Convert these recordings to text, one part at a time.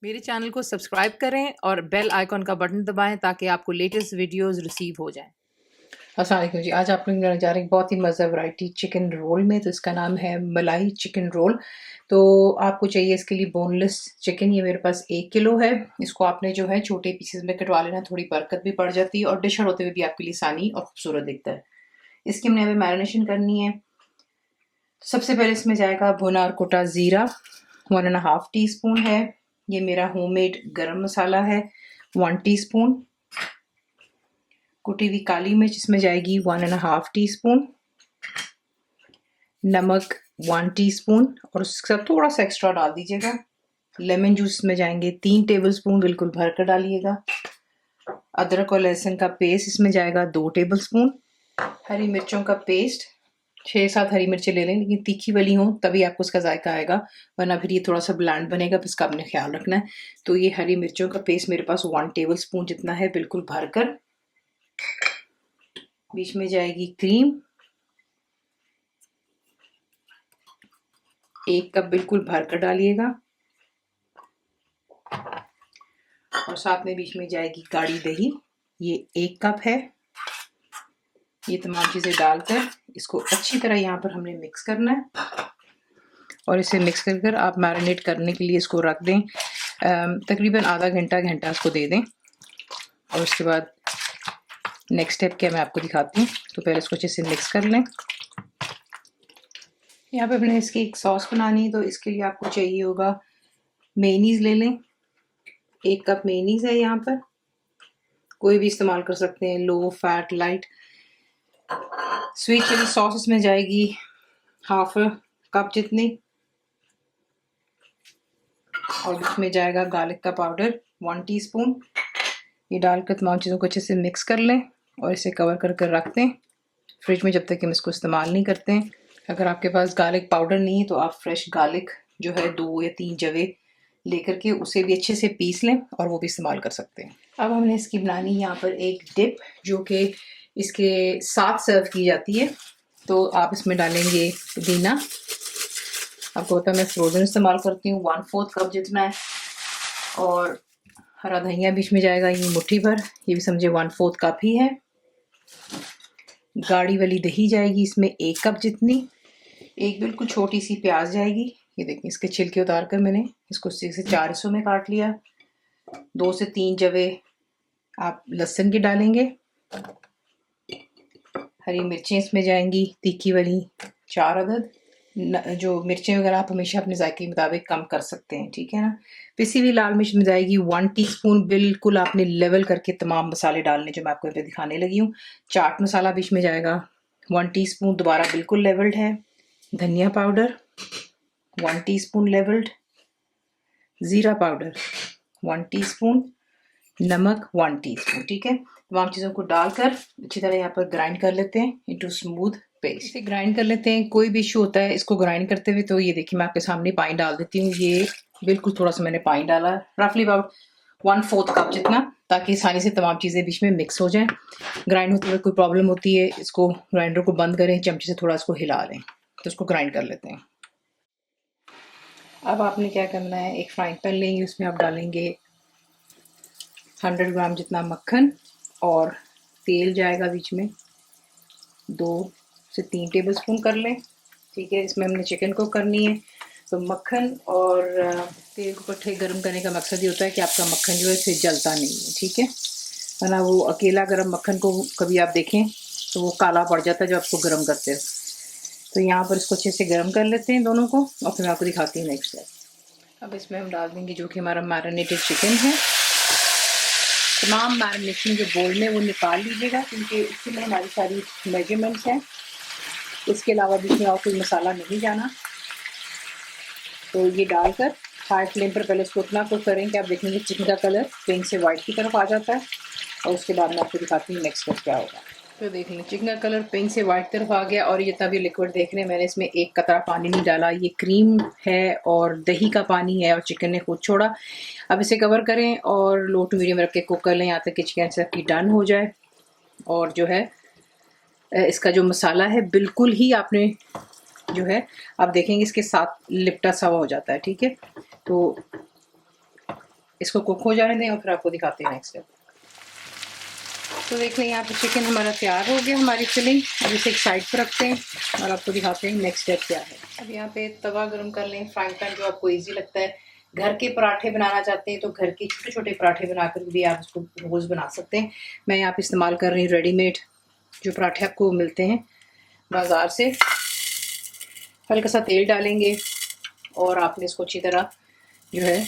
मेरे चैनल को सब्सक्राइब करें और बेल आइकॉन का बटन दबाएं ताकि आपको लेटेस्ट वीडियोस रिसीव हो जाएं। अस्सलाम वालेकुम जी। आज आप लोग बनाने जा रहे हैं बहुत ही मज़ा वैरायटी चिकन रोल में। तो इसका नाम है मलाई चिकन रोल। तो आपको चाहिए इसके लिए बोनलेस चिकन। ये मेरे पास 1 किलो है। इसको आपने जो है छोटे पीसेस में कटवा लेना, थोड़ी बरकत भी पड़ जाती है और डिश होते हुए भी आपके लिए आसानी और खूबसूरत दिखता है। इसकी हमने अभी मैरिनेशन करनी है। सबसे पहले इसमें जाएगा भुना और कुटा ज़ीरा 1.5 टीस्पून है। ये मेरा होममेड गरम मसाला है 1 टीस्पून। कुटी हुई काली मिर्च इसमें जाएगी 1.5 टीस्पून। नमक 1 टीस्पून और उसका थोड़ा सा एक्स्ट्रा डाल दीजिएगा। लेमन जूस में जाएंगे 3 टेबलस्पून, बिल्कुल भर कर डालिएगा। अदरक और लहसुन का पेस्ट इसमें जाएगा 2 टेबलस्पून। हरी मिर्चों का पेस्ट 6-7 हरी मिर्चें ले लें, लेकिन तीखी वाली हो तभी आपको उसका जायका आएगा, वरना फिर ये थोड़ा सा ब्लैंड बनेगा। तो इसका आपने ख्याल रखना है। तो ये हरी मिर्चों का पेस्ट मेरे पास 1 टेबलस्पून जितना है, बिल्कुल भर कर। बीच में जाएगी क्रीम 1 कप, बिल्कुल भर कर डालिएगा। और साथ में बीच में जाएगी गाढ़ी दही, ये 1 कप है। ये तमाम चीज़ें डालकर इसको अच्छी तरह यहाँ पर हमने मिक्स करना है और इसे मिक्स कर कर आप मैरिनेट करने के लिए इसको रख दें। तकरीबन आधा घंटा इसको दे दें। और उसके बाद नेक्स्ट स्टेप क्या मैं आपको दिखाती हूँ। तो पहले इसको अच्छे से मिक्स कर लें। यहाँ पे हमने इसकी एक सॉस बनानी है, तो इसके लिए आपको चाहिए होगा मेयोनीज़ ले लें। 1 कप मेयोनीज़ है यहाँ पर, कोई भी इस्तेमाल कर सकते हैं, low fat light. Sweet chilli sauce इसमें जाएगी 1/2 कप जितनी। और इसमें जाएगा गार्लिक का पाउडर 1 टीस्पून। ये डालकर तमाम चीज़ों को अच्छे से मिक्स कर लें और इसे कवर कर कर रख दें फ्रिज में, जब तक कि हम इसको इस्तेमाल नहीं करते हैं। अगर आपके पास गार्लिक पाउडर नहीं है तो आप फ्रेश गार्लिक जो है 2 या 3 जवे लेकर के उसे भी अच्छे से पीस लें और वो भी इस्तेमाल कर सकते हैं। अब हमने इसकी बनानी यहाँ पर एक डिप, जो कि इसके साथ सर्व की जाती है। तो आप इसमें डालेंगे पुदीना। आपको पता है मैं फ्रोजन इस्तेमाल करती हूँ, 1/4 कप जितना है। और हरा धनिया बीच में जाएगा, ये मुट्ठी भर, ये भी समझे 1/4 कप ही है। गाढ़ी वाली दही जाएगी इसमें 1 कप जितनी। एक बिल्कुल छोटी सी प्याज जाएगी, ये देखिए इसके छिलके उतार कर मैंने इसको 4 हिस्सों में काट लिया। 2 से 3 जवे आप लहसुन की डालेंगे। हरी मिर्चें इसमें जाएंगी तीखी वाली 4 अदद। जो मिर्चें वगैरह आप हमेशा अपने जायके के मुताबिक कम कर सकते हैं, ठीक है ना। पिसी हुई लाल मिर्च में जाएगी 1 टीस्पून। बिल्कुल आपने लेवल करके तमाम मसाले डालने जो मैं आपको यहाँ पे दिखाने लगी हूँ। चाट मसाला बीच में जाएगा 1 टीस्पून, दोबारा बिल्कुल लेवल्ड है। धनिया पाउडर 1 टीस्पून लेवल्ड। ज़ीरा पाउडर 1 टीस्पून। नमक 1 टीस्पून, ठीक है। तमाम चीज़ों को डालकर अच्छी तरह यहाँ पर ग्राइंड कर लेते हैं इनटू स्मूथ पेस्ट। इसे ग्राइंड कर लेते हैं। कोई भी इशू होता है इसको ग्राइंड करते हुए, तो ये देखिए मैं आपके सामने पानी डाल देती हूँ। ये बिल्कुल थोड़ा सा मैंने पानी डाला, रफली अबाउट 1/4 कप जितना, ताकि आसानी से तमाम चीज़ें बीच में मिक्स हो जाएं। ग्राइंड होते हुए कोई प्रॉब्लम होती है, इसको ग्राइंडर को बंद करें, चमचे से थोड़ा इसको हिला लें, तो इसको ग्राइंड कर लेते हैं। अब आपने क्या करना है, एक फ्राइंग पैन लेंगे, उसमें आप डालेंगे 100 ग्राम जितना मक्खन और तेल जाएगा बीच में 2 से 3 टेबलस्पून कर लें, ठीक है। इसमें हमने चिकन को करनी है, तो मक्खन और तेल को इकट्ठे गर्म करने का मकसद ये होता है कि आपका मक्खन जो है फिर जलता नहीं है, ठीक है। वरना वो अकेला गर्म मक्खन को कभी आप देखें तो वो काला पड़ जाता है जब आपको गर्म करते हो। तो यहाँ पर इसको अच्छे से गर्म कर लेते हैं दोनों को, और फिर मैं आपको दिखाती हूँ नेक्स्ट स्टेप। अब इसमें हम डाल देंगे जो कि हमारा मैरिनेटेड चिकन है। तमाम मैरिनेशन जो बोल में वो निकाल लीजिएगा, क्योंकि इसमें हमारी सारी मेजरमेंट्स हैं। इसके अलावा बीच में और कोई मसाला नहीं जाना। तो ये डालकर हाई फ्लेम पर पहले इसको उतना कुक करें कि आप देखेंगे चिकन का कलर पिंक से वाइट की तरफ आ जाता है। और उसके बाद मैं आपको दिखाती हूँ नेक्स्ट स्टेप क्या होगा। तो देख लें चिकन का कलर पिंक से वाइट तरफ आ गया, और ये तभी लिक्विड देख रहे हैं, मैंने इसमें एक कतरा पानी नहीं डाला। ये क्रीम है और दही का पानी है और चिकन ने खुद छोड़ा। अब इसे कवर करें और लो टू मीडियम रख के कुक कर लें यहाँ तक कि चिकन से आपकी डन हो जाए। और जो है इसका जो मसाला है बिल्कुल ही आपने जो है आप देखेंगे इसके साथ लिपटा सा हो जाता है, ठीक है। तो इसको कुक हो जाने दें और फिर आपको दिखाते हैं नेक्स्ट स्टेप। तो देख लें यहाँ पे चिकन हमारा तैयार हो गया, हमारी फिलिंग। अब इसे एक साइड पर रखते हैं और आपको दिखाते हैं नेक्स्ट स्टेप क्या है। अब यहाँ पे तवा गर्म कर लें, फ्राइंग पैन जो आपको इजी लगता है। घर के पराठे बनाना चाहते हैं तो घर के छोटे छोटे पराठे बनाकर भी आप इसको रोज़ बना सकते हैं। मैं यहाँ पे इस्तेमाल कर रही हूँ रेडीमेड जो पराठे आपको मिलते हैं बाज़ार से। हल्का सा तेल डालेंगे और आपने इसको अच्छी तरह जो है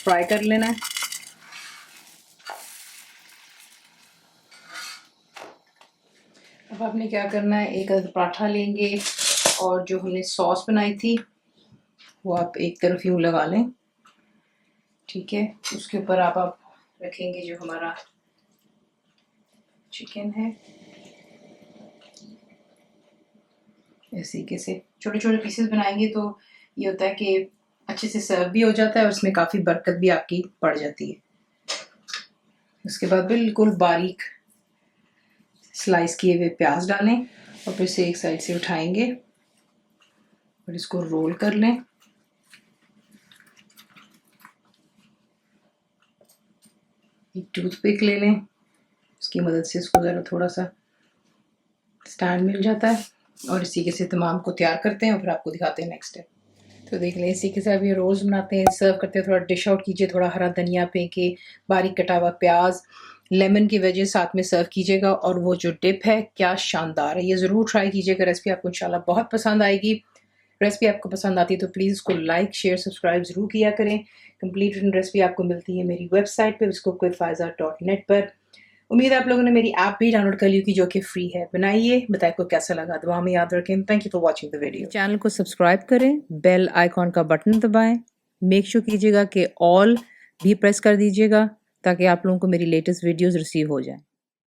फ्राई कर लेना है। अब आपने क्या करना है, एक पराठा लेंगे और जो हमने सॉस बनाई थी वो आप एक तरफ यूँ लगा लें, ठीक है। उसके ऊपर आप रखेंगे जो हमारा चिकन है। इसी के से छोटे छोटे पीसेस बनाएंगे तो ये होता है कि अच्छे से सर्व भी हो जाता है और उसमें काफ़ी बरकत भी आपकी पड़ जाती है। उसके बाद बिल्कुल बारीक स्लाइस किए हुए प्याज डालें और फिर से एक साइड से उठाएंगे और इसको रोल कर लें। एक टूथपिक ले लें, उसकी मदद से इसको ज़रा थोड़ा सा स्टैंड मिल जाता है और इसी के से तमाम को तैयार करते हैं और फिर आपको दिखाते हैं नेक्स्ट स्टेप। तो देख लें, इसी के साथ ये रोज़ बनाते हैं, सर्व करते हैं। थोड़ा डिश आउट कीजिए, थोड़ा हरा धनिया फेंके, बारीक कटा हुआ प्याज, लेमन की वजह साथ में सर्व कीजिएगा और वो जो डिप है क्या शानदार है। ये ज़रूर ट्राई कीजिएगा, रेसिपी आपको इंशाल्लाह बहुत पसंद आएगी। रेसिपी आपको पसंद आती है तो प्लीज़ इसको लाइक शेयर सब्सक्राइब ज़रूर किया करें। कंप्लीट रिटन रेसिपी आपको मिलती है मेरी वेबसाइट पे viscookfaiza.net पर। उम्मीद है आप लोगों ने मेरी ऐप भी डाउनलोड कर ली होगी जो कि फ्री है। बनाइए, बताइए आपको कैसा लगा, दुआ में याद रखें। Thank you for watching the video. Channel को सब्सक्राइब करें, बेल आइकॉन का बटन दबाएं, मेक श्योर कीजिएगा कि ऑल भी प्रेस कर दीजिएगा ताकि आप लोगों को मेरी लेटेस्ट वीडियोज़ रिसीव हो जाएं।